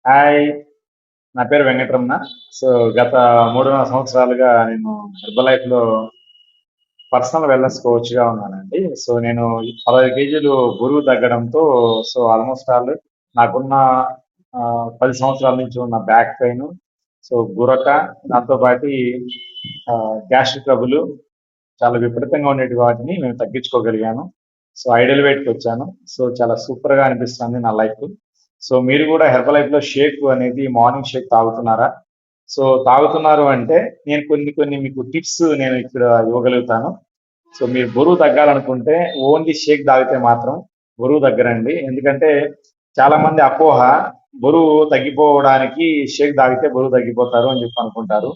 Hi. నా పేరు Venkataramana. So, గత 3.5 సంవత్సరాలుగా నేను హెర్బలైఫ్‌లో పర్సనల్ వెల్‌నెస్ కోచ్‌గా ఉన్నానండి. సో, నేను 15 కేజీలు బరువు తగ్గడంతో ఆల్‌మోస్ట్ నాకున్న 10 సంవత్సరాల నుంచి ఉన్న బ్యాక్ పెయిన్, గురక, దాంతో పాటి గ్యాస్ట్రిక్ ట్రబుల్ చాలా విపరీతంగా ఉండేటి వాటిని నేను తగ్గించుకోగలిగాను. ఐడియల్ వెయిట్‌కి వచ్చాను. చాలా సూపర్‌గా అనిపిస్తుంది నా లైఫ్. మీరు కూడా హెర్బల్ లైఫ్‌లో షేక్ అనేది మార్నింగ్ షేక్ తాగుతున్నారా? తాగుతున్నారు అంటే నేను కొన్ని కొన్ని మీకు టిప్స్ నేను ఇక్కడ ఇవ్వగలుగుతాను. మీరు బరువు తగ్గాలనుకుంటే ఓన్లీ షేక్ తాగితే మాత్రం బరువు తగ్గరండి. ఎందుకంటే చాలా మంది అపోహ బరువు తగ్గిపోవడానికి షేక్ తాగితే బరువు తగ్గిపోతారు అని చెప్పి అనుకుంటారు.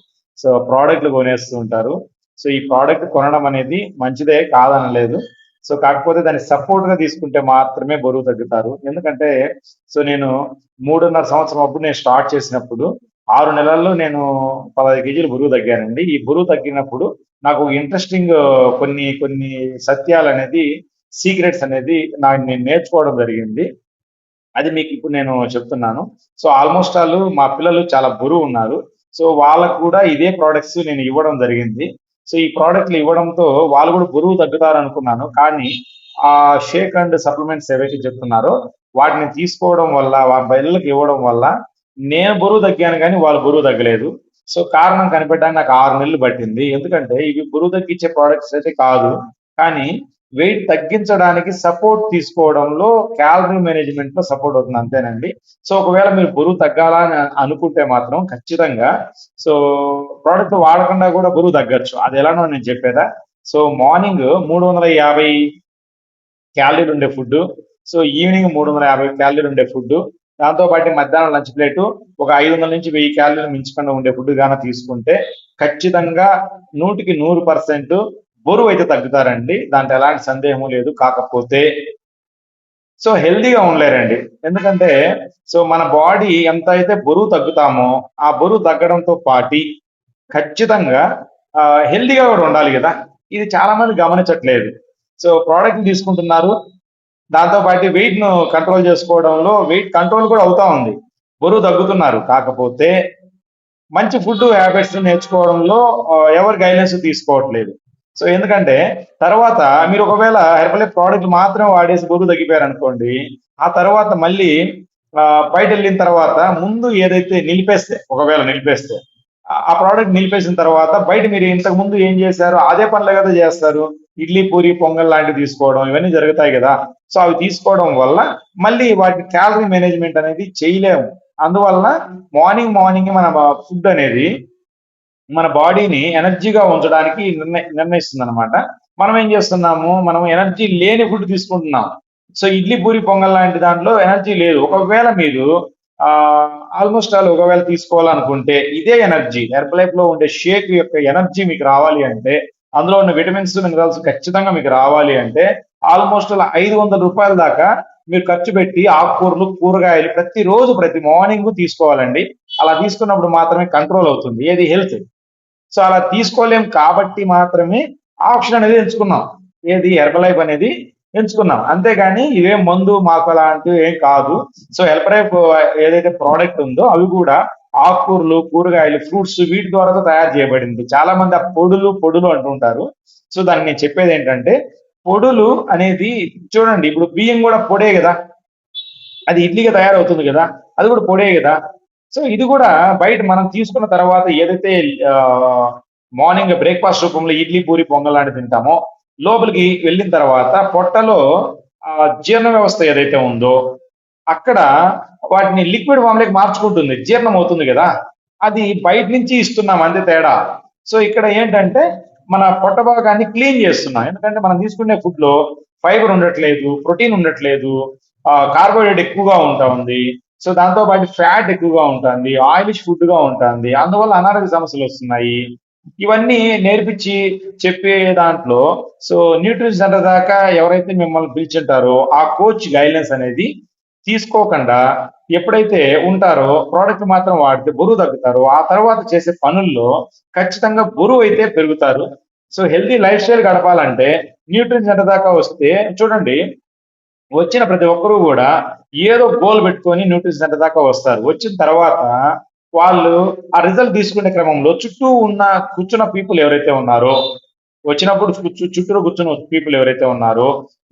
ప్రోడక్ట్లు కొనేస్తూ ఉంటారు. ఈ ప్రోడక్ట్ కొనడం అనేది మంచిదే కాదనలేదు. కాకపోతే దాన్ని సపోర్ట్ గా తీసుకుంటే మాత్రమే బరువు తగ్గుతారు. ఎందుకంటే నేను 3.5 సంవత్సరం అప్పుడు నేను స్టార్ట్ చేసినప్పుడు 6 నెలల్లో నేను 15 కేజీలు బరువు తగ్గానండి. ఈ బరువు తగ్గినప్పుడు నాకు ఇంట్రెస్టింగ్ కొన్ని కొన్ని సత్యాలు అనేది, సీక్రెట్స్ అనేది నేను నేర్చుకోవడం జరిగింది. అది మీకు ఇప్పుడు నేను చెప్తున్నాను. ఆల్మోస్ట్ మా పిల్లలు చాలా బరువు ఉన్నారు. వాళ్ళకు కూడా ఇదే ప్రొడక్ట్స్ నేను ఇవ్వడం జరిగింది. ఈ ప్రోడక్ట్లు ఇవ్వడంతో వాళ్ళు కూడా బరువు తగ్గుతారు అనుకున్నాను. కానీ ఆ షేక్ అండ్ సప్లిమెంట్స్ ఏవైతే చెప్తున్నారో వాటిని తీసుకోవడం వల్ల, వాళ్ళ పిల్లలకి ఇవ్వడం వల్ల నేను బరువు తగ్గాను కానీ వాళ్ళు బరువు తగ్గలేదు. కారణం కనిపెట్టడానికి నాకు 6 నెలలు పట్టింది. ఎందుకంటే ఇవి బరువు తగ్గించే ప్రోడక్ట్స్ అయితే కాదు. కానీ వెయిట్ తగ్గించడానికి సపోర్ట్ తీసుకోవడంలో, క్యాలరీ మేనేజ్మెంట్ లో సపోర్ట్ అవుతుంది అంతేనండి. ఒకవేళ మీరు బరువు తగ్గాలని అనుకుంటే మాత్రం ఖచ్చితంగా సో ప్రోడక్ట్ వాడకుండా కూడా బరువు తగ్గచ్చు. అది ఎలానో నేను చెప్పేదా. మార్నింగ్ 350 క్యాలరీలు ఉండే ఫుడ్, ఈవినింగ్ 350 క్యాలరీలు ఉండే ఫుడ్, దాంతో పాటు మధ్యాహ్నం లంచ్ ప్లేట్ ఒక 500 నుంచి 1000 క్యాలరీలు మించకుండా ఉండే ఫుడ్ గాన తీసుకుంటే ఖచ్చితంగా 100% బరువు అయితే తగ్గుతారండి. దాంట్లో ఎలాంటి సందేహం లేదు. కాకపోతే హెల్దీగా ఉండలేరండి. ఎందుకంటే మన బాడీ ఎంత అయితే బరువు తగ్గుతామో ఆ బరువు తగ్గడంతో పాటి ఖచ్చితంగా హెల్దీగా కూడా ఉండాలి కదా. ఇది చాలా మంది గమనించట్లేదు. ప్రోడక్ట్ తీసుకుంటున్నారు, దాంతో పాటు వెయిట్ ను కంట్రోల్ చేసుకోవడంలో వెయిట్ కంట్రోల్ కూడా అవుతా ఉంది, బరువు తగ్గుతున్నారు. కాకపోతే మంచి ఫుడ్ హ్యాబిట్స్ నేర్చుకోవడంలో ఎవరు గైడెన్స్ తీసుకోవట్లేదు. ఎందుకంటే తర్వాత మీరు ఒకవేళ హెర్బల్ ప్రోడక్ట్ మాత్రం వాడేసి బరువు తగ్గిపోయారు అనుకోండి, ఆ తర్వాత మళ్ళీ బయట వెళ్ళిన తర్వాత ముందు ఏదైతే ఒకవేళ నిలిపేస్తే ఆ ప్రోడక్ట్ నిలిపేసిన తర్వాత బయట మీరు ఇంతకు ముందు ఏం చేశారో అదే పనులు కదా చేస్తారు. ఇడ్లీ, పూరి, పొంగల్ లాంటివి తీసుకోవడం ఇవన్నీ జరుగుతాయి కదా. అవి తీసుకోవడం వల్ల మళ్ళీ వాటి క్యాలరీ మేనేజ్మెంట్ అనేది చేయలేము. అందువలన మార్నింగ్ మన ఫుడ్ అనేది మన బాడీని ఎనర్జీగా ఉంచడానికి నిర్ణయిస్తుంది అనమాట. మనం ఏం చేస్తున్నాము, మనం ఎనర్జీ లేని ఫుడ్ తీసుకుంటున్నాం. ఇడ్లీ, పూరి, పొంగల్ లాంటి దాంట్లో ఎనర్జీ లేదు. ఒకవేళ మీరు ఆల్మోస్ట్ ఒకవేళ తీసుకోవాలనుకుంటే ఇదే ఎనర్జీ హెర్బల్ లైఫ్ లో ఉండే షేక్ యొక్క ఎనర్జీ మీకు రావాలి అంటే, అందులో ఉన్న విటమిన్స్, మినరల్స్ ఖచ్చితంగా మీకు రావాలి అంటే ఆల్మోస్ట్ 500 రూపాయల దాకా మీరు ఖర్చు పెట్టి ఆకుకూరలు, కూరగాయలు ప్రతిరోజు ప్రతి మార్నింగ్ తీసుకోవాలండి. అలా తీసుకున్నప్పుడు మాత్రమే కంట్రోల్ అవుతుంది ఏది హెల్త్. అలా తీసుకోలేం కాబట్టి మాత్రమే ఆప్షన్ అనేది ఎంచుకున్నాం, ఏది హెర్బల్ లైఫ్ అనేది ఎంచుకున్నాం. అంతేగాని ఇవేం మందు మాకు అలాంటివి ఏం కాదు. హెర్బల్ లైఫ్ ఏదైతే ప్రోడక్ట్ ఉందో అవి కూడా ఆకుకూరలు, కూరగాయలు, ఫ్రూట్స్ వీటి ద్వారా తయారు చేయబడింది. చాలా మంది ఆ పొడులు అంటుంటారు. దాన్ని నేను చెప్పేది ఏంటంటే, పొడులు అనేది చూడండి, ఇప్పుడు బియ్యం కూడా పొడే కదా, అది ఇడ్లీగా తయారవుతుంది కదా, అది కూడా పొడే కదా. ఇది కూడా బయట మనం తీసుకున్న తర్వాత ఏదైతే మార్నింగ్ బ్రేక్ఫాస్ట్ రూపంలో ఇడ్లీ, పూరి, పొంగల్ లాంటి తింటామో లోపలికి వెళ్ళిన తర్వాత పొట్టలో జీర్ణ వ్యవస్థ ఏదైతే ఉందో అక్కడ వాటిని లిక్విడ్ ఫామ్ లోకి మార్చుకుంటుంది, జీర్ణం అవుతుంది కదా. అది బయట నుంచి ఇస్తున్నాం అంతే తేడా. ఇక్కడ ఏంటంటే మన పొట్ట భాగాన్ని క్లీన్ చేస్తున్నాం. ఎందుకంటే మనం తీసుకునే ఫుడ్ లో ఫైబర్ ఉండట్లేదు, ప్రోటీన్ ఉండట్లేదు, కార్బోహైడ్రేట్ ఎక్కువగా ఉంటుంది. దాంతో పాటు ఫ్యాట్ ఎక్కువగా ఉంటుంది, ఆయిలిష్ ఫుడ్ గా ఉంటుంది. అందువల్ల అనారోగ్య సమస్యలు వస్తున్నాయి. ఇవన్నీ నేర్పించి చెప్పే దాంట్లో న్యూట్రిషన్ సెంటర్ దాకా ఎవరైతే మిమ్మల్ని పిలిచింటారో ఆ కోచ్ గైడ్లైన్స్ అనేది తీసుకోకుండా ఎప్పుడైతే ఉంటారో ప్రోడక్ట్ మాత్రం వాడితే బరువు తగ్గుతారు. ఆ తర్వాత చేసే పనుల్లో ఖచ్చితంగా బరువు అయితే పెరుగుతారు. హెల్తీ లైఫ్ స్టైల్ గడపాలంటే న్యూట్రిషన్ సెంటర్ దాకా వస్తే చూడండి, వచ్చిన ప్రతి ఒక్కరూ కూడా ఏదో గోల్ పెట్టుకొని న్యూట్రిషన్ సెంటర్ దాకా వస్తారు. వచ్చిన తర్వాత వాళ్ళు ఆ రిజల్ట్ తీసుకునే క్రమంలో చుట్టూ ఉన్న కూర్చున్న పీపుల్ ఎవరైతే ఉన్నారో, వచ్చినప్పుడు చుట్టూ కూర్చున్న పీపుల్ ఎవరైతే ఉన్నారో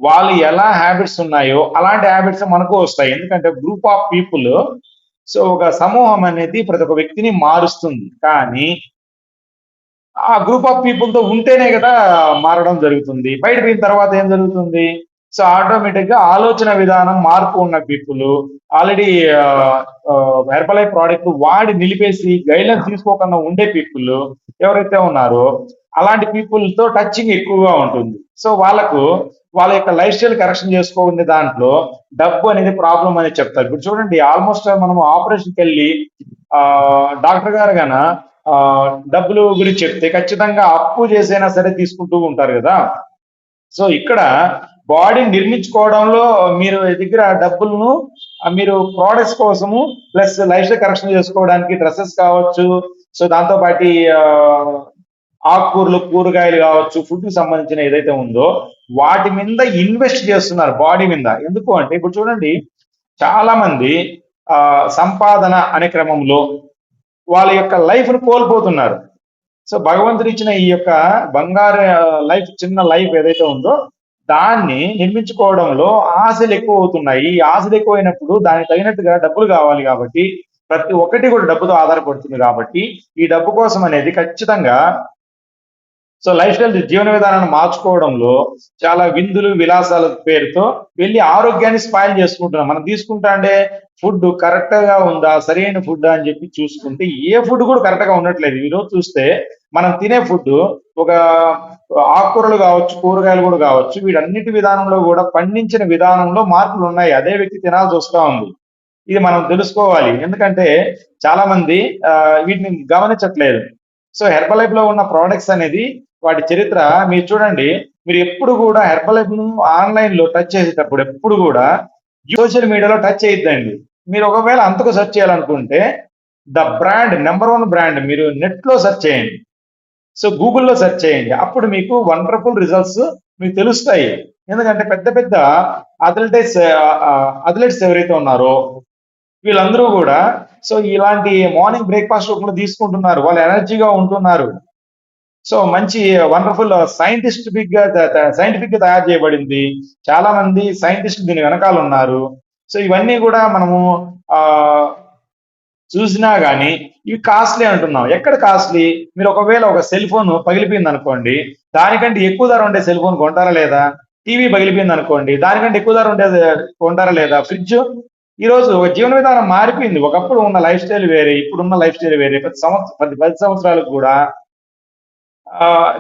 వాళ్ళు ఎలా హ్యాబిట్స్ ఉన్నాయో అలాంటి హ్యాబిట్స్ మనకు వస్తాయి. ఎందుకంటే గ్రూప్ ఆఫ్ పీపుల్, సో ఒక సమూహం అనేది ప్రతి ఒక్క వ్యక్తిని మారుస్తుంది. కానీ ఆ గ్రూప్ ఆఫ్ పీపుల్ తో ఉంటేనే కదా మారడం జరుగుతుంది. బయట పోయిన తర్వాత ఏం జరుగుతుంది? సో ఆటోమేటిక్ గా ఆలోచన విధానం మార్పు ఉన్న people already herbal life product వాడి నిలిపేసి గైడ్లైన్స్ తీసుకోకుండా ఉండే పీపుల్ ఎవరైతే ఉన్నారో అలాంటి పీపుల్ తో టచింగ్ ఎక్కువగా ఉంటుంది. సో వాళ్ళకు వాళ్ళ యొక్క లైఫ్ స్టైల్ కరెక్షన్ చేసుకోండి, దాంట్లో డబ్బు అనేది ప్రాబ్లం అనేది చెప్తారు. ఇప్పుడు చూడండి, ఆల్మోస్ట్ మనం ఆపరేషన్కి వెళ్ళి ఆ డాక్టర్ గారు గాన ఆ డబ్బులు గురించి చెప్తే ఖచ్చితంగా అప్పు చేసైనా సరే తీసుకుంటూ ఉంటారు కదా. సో ఇక్కడ బాడీని నిర్మించుకోవడంలో మీరు దగ్గర డబ్బులను మీరు ప్రోడక్ట్స్ కోసము ప్లస్ లైఫ్ స్టైల్ కరెక్షన్ చేసుకోవడానికి డ్రెస్సెస్ కావచ్చు, సో దాంతో పాటు ఆకుకూరలు కూరగాయలు కావచ్చు, ఫుడ్ కి సంబంధించిన ఏదైతే ఉందో వాటి మీద ఇన్వెస్ట్ చేస్తున్నారు బాడీ మీద. ఎందుకు అంటే ఇప్పుడు చూడండి, చాలా మంది ఆ సంపాదన అనే క్రమంలో వాళ్ళ యొక్క లైఫ్ ను కోల్పోతున్నారు. సో భగవంతుడు ఇచ్చిన ఈ యొక్క బంగారు లైఫ్, చిన్న లైఫ్ ఏదైతే ఉందో దాన్ని నిర్మించుకోవడంలో ఆశలు ఎక్కువ అవుతున్నాయి. ఈ ఆశలు ఎక్కువైనప్పుడు దానికి తగినట్టుగా డబ్బులు కావాలి కాబట్టి ప్రతి ఒక్కటి కూడా డబ్బుతో ఆధారపడుతుంది. కాబట్టి ఈ డబ్బు కోసం అనేది ఖచ్చితంగా సో లైఫ్ స్టైల్ జీవన విధానాన్ని మార్చుకోవడంలో చాలా విందులు విలాసాల పేరుతో వెళ్ళి ఆరోగ్యాన్ని స్పాయిల్ చేసుకుంటున్నాం. మనం తీసుకుంటా అంటే ఫుడ్ కరెక్ట్ గా ఉందా, సరైన ఫుడ్ అని చెప్పి చూసుకుంటే ఏ ఫుడ్ కూడా కరెక్ట్ గా ఉండట్లేదు. ఈరోజు చూస్తే మనం తినే ఫుడ్ ఒక ఆకుకూరలు కావచ్చు, కూరగాయలు కూడా కావచ్చు, వీటన్నిటి విధానంలో కూడా పండించిన విధానంలో మార్పులు ఉన్నాయి. అదే వ్యక్తి తినాల్సి వస్తా ఉంది. ఇది మనం తెలుసుకోవాలి. ఎందుకంటే చాలా మంది వీటిని గమనించట్లేదు. సో హెర్బల్ లైఫ్ లో ఉన్న ప్రోడక్ట్స్ అనేది వాటి చరిత్ర మీరు చూడండి. మీరు ఎప్పుడు కూడా హెర్బల్ లైఫ్ ను ఆన్లైన్ లో టచ్ చేసేటప్పుడు ఎప్పుడు కూడా సోషల్ మీడియాలో టచ్ చేయొద్దండి. మీరు ఒకవేళ అంతకు సెర్చ్ చేయాలనుకుంటే ద బ్రాండ్, నెంబర్ 1 బ్రాండ్ మీరు నెట్ లో సెర్చ్ చేయండి. సో గూగుల్లో సెర్చ్ చేయండి. అప్పుడు మీకు వండర్ఫుల్ రిజల్ట్స్ మీకు తెలుస్తాయి. ఎందుకంటే పెద్ద పెద్ద అథ్లెట్స్ ఎవరైతే ఉన్నారో వీళ్ళందరూ కూడా సో ఇలాంటి మార్నింగ్ బ్రేక్ఫాస్ట్ రూపంలో తీసుకుంటున్నారు. వాళ్ళు ఎనర్జీగా ఉంటున్నారు. సో మంచి వండర్ఫుల్ సైంటిఫిక్ గా తయారు చేయబడింది. చాలా మంది సైంటిస్టులు దీని వెనకాల ఉన్నారు. సో ఇవన్నీ కూడా మనము ఆ చూసినా గానీ ఇవి కాస్ట్లీ అంటున్నాం. ఎక్కడ కాస్ట్లీ? మీరు ఒకవేళ ఒక సెల్ ఫోన్ పగిలిపోయింది అనుకోండి, దానికంటే ఎక్కువ ధర ఉండే సెల్ ఫోన్ కొంటారా లేదా? టీవీ పగిలిపోయింది అనుకోండి, దానికంటే ఎక్కువ ధర ఉండేది కొంటారా లేదా? ఫ్రిడ్జ్. ఈ రోజు ఒక జీవన విధానం మారిపోయింది. ఒకప్పుడు ఉన్న లైఫ్ స్టైల్ వేరే, ఇప్పుడున్న లైఫ్ స్టైల్ వేరే. ప్రతి 10 సంవత్సరాలకు కూడా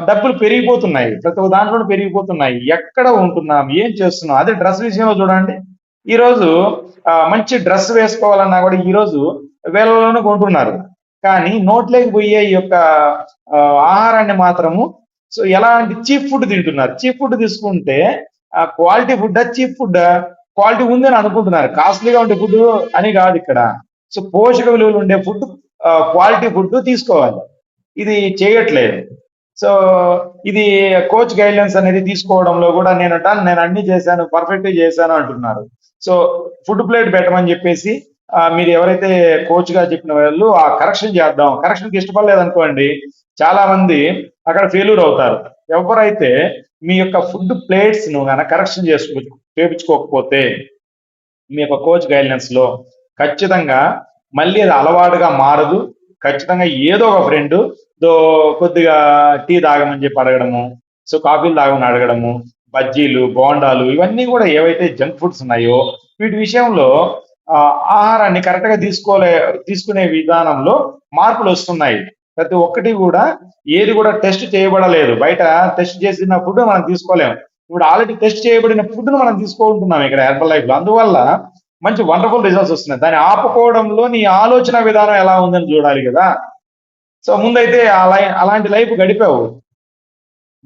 డబ్బులు పెరిగిపోతున్నాయి. ప్రతి ఒక్క దాంట్లో పెరిగిపోతున్నాయి. ఎక్కడ ఉంటున్నాం, ఏం చేస్తున్నాం? అదే డ్రెస్ విషయంలో చూడండి. ఈ రోజు మంచి డ్రెస్ వేసుకోవాలన్నా కూడా ఈ రోజు వేలలోనే కొంటున్నారు. కానీ నోట్లోకి పోయే ఈ యొక్క ఆహారాన్ని మాత్రము సో ఎలాంటి చీప్ ఫుడ్ తింటున్నారు. చీప్ ఫుడ్ తీసుకుంటే quality food, cheap food quality ఉందని అనుకుంటున్నారు. కాస్ట్లీగా ఉండే ఫుడ్ అని కాదు ఇక్కడ. సో పోషక విలువలు ఉండే ఫుడ్, క్వాలిటీ ఫుడ్ తీసుకోవాలి. ఇది చేయట్లేదు. సో ఇది కోచ్ గైడ్లైన్స్ అనేది తీసుకోవడంలో కూడా నేను అన్ని చేశాను, పర్ఫెక్ట్ చేశాను అంటున్నారు. సో ఫుడ్ ప్లేట్ పెట్టమని చెప్పేసి మీరు ఎవరైతే కోచ్ గా చెప్పిన వాళ్ళు ఆ కరెక్షన్ చేద్దాం, కరెక్షన్ కి ఇష్టపడలేదు అనుకోండి, చాలా మంది అక్కడ ఫెయిల్యూర్ అవుతారు. ఎవరైతే మీ యొక్క ఫుడ్ ప్లేట్స్ ను కరెక్షన్ చేయించుకోకపోతే మీ యొక్క కోచ్ గైడ్లైన్స్ లో ఖచ్చితంగా మళ్ళీ అది అలవాటుగా మారదు. ఖచ్చితంగా ఏదో ఒక ఫ్రెండ్ కొద్దిగా టీ తాగమని చెప్పి అడగడము, సో కాఫీలు తాగమని అడగడము, బజ్జీలు బోండాలు ఇవన్నీ కూడా ఏవైతే జంక్ ఫుడ్స్ ఉన్నాయో వీటి విషయంలో ఆహారాన్ని కరెక్ట్ గా తీసుకునే విధానంలో మార్పులు వస్తున్నాయి. ప్రతి ఒక్కటి కూడా ఏది కూడా టెస్ట్ చేయబడలేదు. బయట టెస్ట్ చేసిన ఫుడ్ మనం తీసుకోలేము. ఇప్పుడు ఆల్రెడీ టెస్ట్ చేయబడిన ఫుడ్ ను మనం తీసుకుంటున్నాం ఇక్కడ హెర్బల్ లైఫ్ లో. అందువల్ల మంచి వండర్ఫుల్ రిజల్ట్స్ వస్తున్నాయి. దాన్ని ఆపుకోవడంలో నీ ఆలోచన విధానం ఎలా ఉందని చూడాలి కదా. సో ముందైతే అలాంటి లైఫ్ గడిపావు,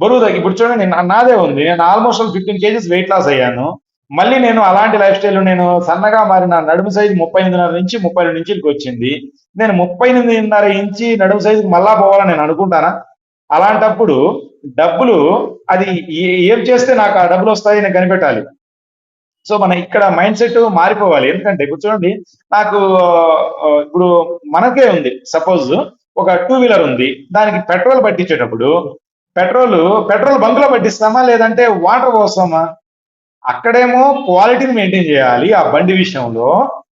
బరువు తగ్గి. ఇప్పుడు చూడండి, నాదే ఉంది. నేను ఆల్మోస్ట్ 15 kgs వెయిట్ లాస్ అయ్యాను. మళ్ళీ నేను అలాంటి లైఫ్ స్టైల్, నేను సన్నగా మారిన నడుము సైజు 38.5 నుంచి 32 ఇంచులకి వచ్చింది. నేను 38.5 ఇంచి నడుము సైజుకి మళ్ళా పోవాలని నేను అనుకుంటానా? అలాంటప్పుడు డబ్బులు అది ఏం చేస్తే నాకు ఆ డబ్బులు వస్తాయి నేను కనిపెట్టాలి. సో మన ఇక్కడ మైండ్ సెట్ మారిపోవాలి. ఎందుకంటే ఇప్పుడు చూడండి, నాకు ఇప్పుడు మనకే ఉంది, సపోజ్ ఒక టూ వీలర్ ఉంది, దానికి పెట్రోల్ పట్టించేటప్పుడు పెట్రోల్ పెట్రోల్ బంక్ లో పట్టిస్తామా లేదంటే వాటర్ పోస్తామా? అక్కడేమో క్వాలిటీని మెయింటైన్ చేయాలి ఆ బండి విషయంలో,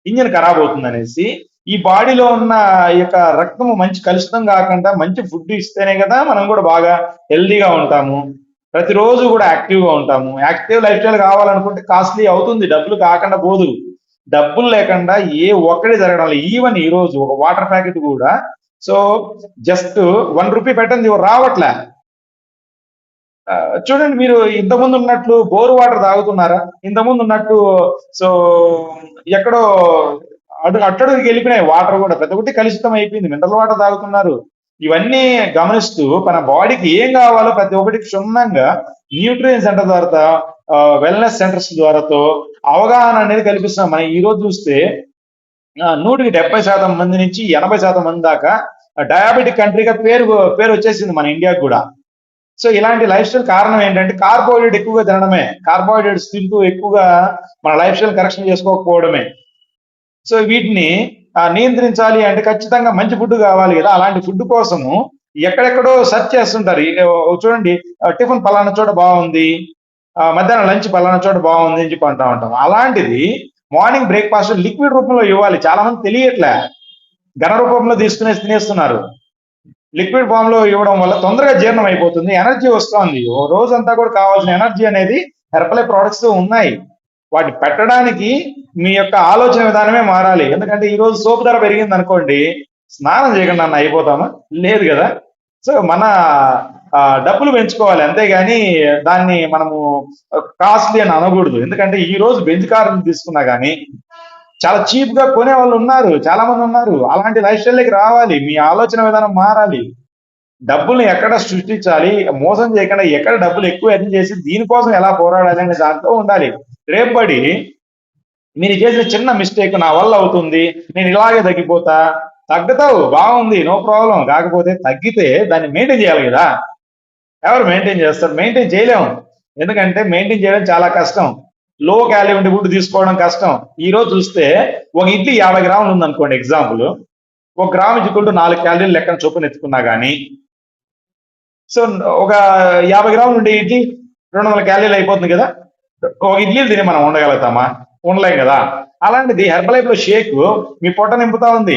ఇంజిన్ ఖరాబ్ అవుతుంది అనేసి. ఈ బాడీలో ఉన్న ఈ యొక్క రక్తము మంచి కలుషితం కాకుండా మంచి ఫుడ్ ఇస్తేనే కదా మనం కూడా బాగా హెల్దీగా ఉంటాము, ప్రతిరోజు కూడా యాక్టివ్ గా ఉంటాము. యాక్టివ్ లైఫ్ స్టైల్ కావాలనుకుంటే కాస్ట్లీ అవుతుంది, డబ్బులు కాకుండా పోదు. డబ్బులు లేకుండా ఏ ఒక్కటి జరగడం లేదు. ఈవెన్ ఈ రోజు ఒక వాటర్ ప్యాకెట్ కూడా, సో జస్ట్ ₹1 పెట్టండి రావట్లే. ఆ, చూడండి, మీరు ఇంతకుముందు ఉన్నట్లు బోర్ వాటర్ తాగుతున్నారా? ఇంతకుముందు ఉన్నట్టు సో ఎక్కడో అట్టడుగుకి వెళ్ళిపోయినాయి వాటర్ కూడా, ప్రతి ఒక్కటి కలుషితం అయిపోయింది, మినరల్ వాటర్ తాగుతున్నారు. ఇవన్నీ గమనిస్తూ మన బాడీకి ఏం కావాలో ప్రతి ఒక్కటి క్షుణ్ణంగా న్యూట్రియన్ సెంటర్ ద్వారా, వెల్నెస్ సెంటర్స్ ద్వారాతో అవగాహన అనేది కల్పిస్తున్నాం. మనం ఈ రోజు చూస్తే 100% మంది నుంచి 80% మంది దాకా డయాబెటిక్ కంట్రీగా పేరు పేరు వచ్చేసింది మన ఇండియాకి కూడా. సో ఇలాంటి లైఫ్ స్టైల్ కారణం ఏంటంటే కార్బోహైడ్రేట్ ఎక్కువగా తినడమే, కార్బోహైడ్రేట్స్ తింటూ ఎక్కువగా మన లైఫ్ స్టైల్ కరెక్షన్ చేసుకోకపోవడమే. సో వీటిని నియంత్రించాలి అంటే ఖచ్చితంగా మంచి ఫుడ్ కావాలి కదా. అలాంటి ఫుడ్ కోసము ఎక్కడెక్కడో సెర్చ్ చేస్తుంటారు. చూడండి, టిఫిన్ పలానా చోట బాగుంది, మధ్యాహ్నం లంచ్ పలానా చోట బాగుంది అని చెప్పి అంటా ఉంటాం. అలాంటిది మార్నింగ్ బ్రేక్ఫాస్ట్ లిక్విడ్ రూపంలో ఇవ్వాలి. చాలా మంది తెలియట్లే, ఘన రూపంలో తినేస్తున్నారు. లిక్విడ్ ఫామ్ లో ఇవ్వడం వల్ల తొందరగా జీర్ణం అయిపోతుంది, ఎనర్జీ వస్తుంది. ఓ రోజంతా కూడా కావాల్సిన ఎనర్జీ అనేది హెర్బలై ప్రోడక్ట్స్ ఉన్నాయి. వాటి పెట్టడానికి మీ యొక్క ఆలోచన విధానమే మారాలి. ఎందుకంటే ఈ రోజు సోపు ధర పెరిగింది అనుకోండి, స్నానం చేయకుండా అన్న అయిపోతామా? లేదు కదా. సో మన డబ్బులు పెంచుకోవాలి, అంతేగాని దాన్ని మనము కాస్ట్లీ అని అనకూడదు. ఎందుకంటే ఈ రోజు బెంజ్ కార్లు తీసుకున్నా కానీ చాలా చీప్ గా కొనే వాళ్ళు ఉన్నారు, చాలా మంది ఉన్నారు. అలాంటి లైఫ్ స్టైల్కి రావాలి, మీ ఆలోచన విధానం మారాలి. డబ్బుల్ని ఎక్కడ సృష్టించాలి, మోసం చేయకుండా ఎక్కడ డబ్బులు ఎక్కువ ఎర్న్ చేసి దీనికోసం ఎలా పోరాడాలి అనే దాంట్లో ఉండాలి. రేపటి మీరు చేసిన చిన్న మిస్టేక్ నా వల్ల అవుతుంది, నేను ఇలాగే తగ్గిపోతా, తగ్గుతావు, బాగుంది, నో ప్రాబ్లం. కాకపోతే తగ్గితే దాన్ని మెయింటైన్ చేయాలి కదా. ఎవరు మెయింటైన్ చేస్తారు? మెయింటైన్ చేయలేము. ఎందుకంటే మెయింటైన్ చేయడం చాలా కష్టం. లో క్యాలరీ ఫుడ్ తీసుకోవడం కష్టం. ఈ రోజు చూస్తే ఒక ఇడ్లీ 50 గ్రాములు ఉంది అనుకోండి, ఎగ్జాంపుల్. 1 గ్రామ్ ఇచ్చుకుంటూ 4 క్యాలరీలు లెక్కన చొప్పున ఎత్తుకున్నా కానీ, సో ఒక 50 గ్రాములు ఉండే ఇడ్లీ 200 క్యాలరీలు అయిపోతుంది కదా. ఒక ఇడ్లీలు తిని మనం ఉండగలుగుతామా? ఉండలేం కదా. అలాంటిది హెర్బలైఫ్ లో షేక్ మీ పొట్ట నింపుతా ఉంది.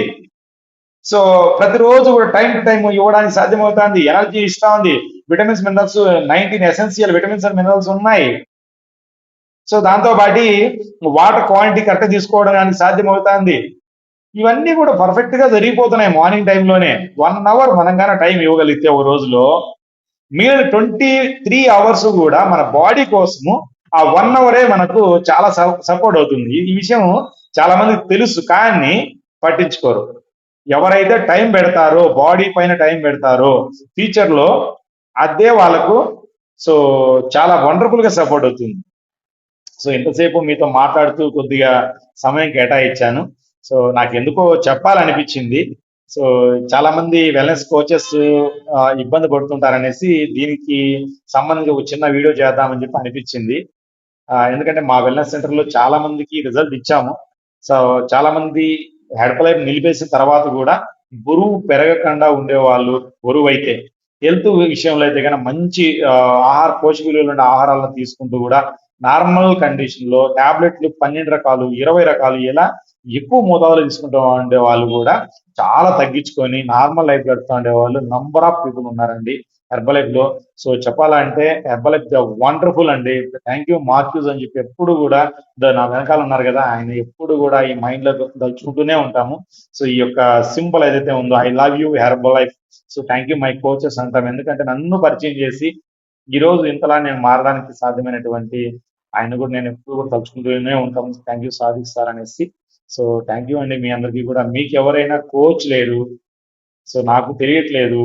సో ప్రతిరోజు కూడా టైం టు టైం ఇవ్వడానికి సాధ్యమవుతుంది, ఎనర్జీ ఇస్తా ఉంది. Vitamins, minerals, 19 essential vitamins and minerals ఉన్నాయి. సో దాంతో పాటు వాటర్ క్వాంటిటీ కరెక్ట్ తీసుకోవడానికి సాధ్యమవుతుంది. ఇవన్నీ కూడా పర్ఫెక్ట్ గా జరిగిపోతున్నాయి మార్నింగ్ టైంలోనే. 1 అవర్ మనం కానీ టైం ఇవ్వగలిగితే ఒక రోజులో, మిగిలిన 23 అవర్స్ కూడా మన బాడీ కోసము ఆ 1 అవరే మనకు చాలా సపోర్ట్ అవుతుంది. ఈ విషయం చాలా మందికి తెలుసు కానీ పట్టించుకోరు. ఎవరైతే టైం పెడతారో, బాడీ పైన టైం పెడతారో ఫ్యూచర్ లో, అదే వాళ్ళకు సో చాలా వండర్ఫుల్ గా సపోర్ట్ అవుతుంది. సో ఇంతసేపు మీతో మాట్లాడుతూ కొద్దిగా సమయం కేటాయించాను. సో నాకు ఎందుకో చెప్పాలనిపించింది. సో చాలా మంది వెల్నెస్ కోచెస్ ఇబ్బంది పడుతుంటారనేసి దీనికి సంబంధించి ఒక చిన్న వీడియో చేద్దామని చెప్పి అనిపించింది. ఎందుకంటే మా వెల్నెస్ సెంటర్ లో చాలా మందికి రిజల్ట్ ఇచ్చాము. సో చాలా మంది హెర్బలైఫ్ నిలిపేసిన తర్వాత కూడా బరువు పెరగకుండా ఉండేవాళ్ళు, బరువు అయితే హెల్త్ విషయంలో అయితే కనుక మంచి పోషక విలువలు ఉండే ఆహారాలను తీసుకుంటూ కూడా నార్మల్ కండిషన్ లో టాబ్లెట్లు 12 రకాలు, 20 రకాలు ఇలా ఎక్కువ మోతాదులో తీసుకుంటూ ఉండే వాళ్ళు కూడా చాలా తగ్గించుకొని నార్మల్ లైఫ్ గడుపుతూ ఉండే వాళ్ళు నంబర్ ఆఫ్ పీపుల్ ఉన్నారండి హెర్బలైఫ్ లో. సో చెప్పాలంటే హెర్బలైఫ్ ద వండర్ఫుల్ అండి. థ్యాంక్ యూ మార్క్యూజ్ అని చెప్పి ఎప్పుడు కూడా నా వెనకాల ఉన్నారు కదా, ఆయన ఎప్పుడు కూడా ఈ మైండ్ లో దలుచుకుంటూనే ఉంటాము. సో ఈ యొక్క సింపుల్ ఏదైతే ఉందో, I love you Herbalife, so thank you my coaches అంటాం. ఎందుకంటే నన్ను పరిచయం చేసి ఈ రోజు ఇంతలా నేను మారడానికి సాధ్యమైనటువంటి ఆయన కూడా నేను ఎప్పుడు కూడా తలుచుకుంటూనే ఉంటాం. థ్యాంక్ యూ సాదిక్ సార్ అనేసి. సో థ్యాంక్ యూ అండి మీ అందరికీ కూడా. మీకు ఎవరైనా కోచ్ లేరు, సో నాకు తెలియట్లేదు,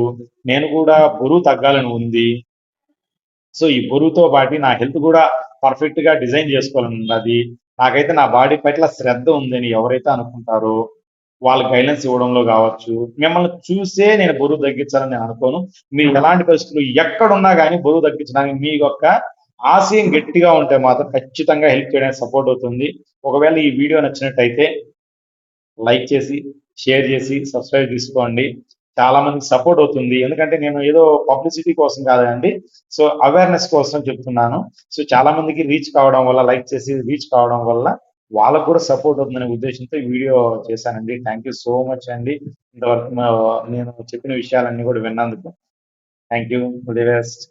నేను కూడా బరువు తగ్గాలని ఉంది, సో ఈ బరువుతో పాటు నా హెల్త్ కూడా పర్ఫెక్ట్ గా డిజైన్ చేసుకోవాలని ఉన్నది, నాకైతే నా బాడీ పట్ల శ్రద్ధ ఉందని ఎవరైతే అనుకుంటారో వాళ్ళ గైడెన్స్ ఇవ్వడంలో కావచ్చు. మిమ్మల్ని చూసే నేను బరువు తగ్గించాలని నేను అనుకోను. మీరు ఎలాంటి పరిస్థితులు ఎక్కడున్నా కానీ బరువు తగ్గించడానికి మీ యొక్క ఆశయం గట్టిగా ఉంటే మాత్రం ఖచ్చితంగా హెల్ప్ చేయడానికి సపోర్ట్ అవుతుంది. ఒకవేళ ఈ వీడియో నచ్చినట్టయితే లైక్ చేసి, షేర్ చేసి, సబ్స్క్రైబ్ చేసుకోండి. చాలా మందికి సపోర్ట్ అవుతుంది. ఎందుకంటే నేను ఏదో పబ్లిసిటీ కోసం కాదండి. సో అవేర్నెస్ కోసం చెప్తున్నాను. సో చాలా మందికి రీచ్ కావడం వల్ల, లైక్ చేసి రీచ్ కావడం వల్ల వాళ్ళకు కూడా సపోర్ట్ అవుతుందనే ఉద్దేశంతో ఈ వీడియో చేశానండి. థ్యాంక్ యూ సో మచ్ అండి. ఇంతవరకు నేను చెప్పిన విషయాలన్నీ కూడా విన్నందుకు. Thank you. All the best.